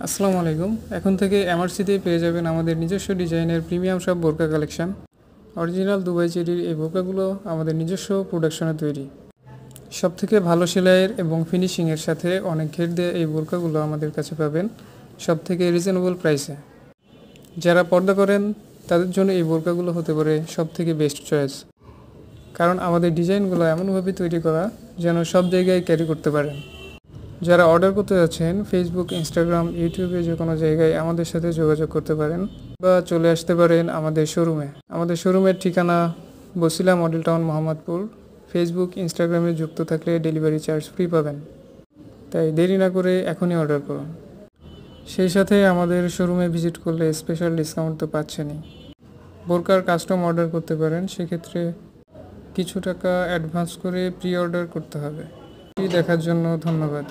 আসসালামু আলাইকুম। এখন থেকে এমআরসিতে পেয়ে যাবেন আমাদের নিজস্ব ডিজাইনের প্রিমিয়াম সব বোরকা কালেকশন। অরিজিনাল দুবাই চেরির এই বোরকাগুলো আমাদের নিজস্ব প্রোডাকশনে তৈরি। সব থেকে ভালো সেলাইয়ের এবং ফিনিশিংয়ের সাথে অনেক ঘের দিয়ে এই বোরকাগুলো আমাদের কাছে পাবেন সব থেকে রিজনেবল প্রাইসে। যারা পর্দা করেন তাদের জন্য এই বোরকাগুলো হতে পারে সব থেকে বেস্ট চয়েস, কারণ আমাদের ডিজাইনগুলো এমনভাবে তৈরি করা যেন সব জায়গায় ক্যারি করতে পারেন। যারা অর্ডার করতে যাচ্ছেন ফেসবুক, ইনস্টাগ্রাম, ইউটিউবে যে কোনো জায়গায় আমাদের সাথে যোগাযোগ করতে পারেন বা চলে আসতে পারেন আমাদের শোরুমে। আমাদের শোরুমের ঠিকানা Bosila model town, Mohammadpur. Facebook, ইনস্টাগ্রামে যুক্ত থাকলে ডেলিভারি চার্জ ফ্রি পাবেন, তাই দেরি না করে এখনই অর্ডার করুন। সেই সাথে আমাদের শোরুমে ভিজিট করলে স্পেশাল ডিসকাউন্ট তো পাচ্ছেনই। বোরকার কাস্টম অর্ডার করতে পারেন, সেক্ষেত্রে কিছু টাকা অ্যাডভান্স করে প্রি অর্ডার করতে হবে। দেখার জন্য ধন্যবাদ।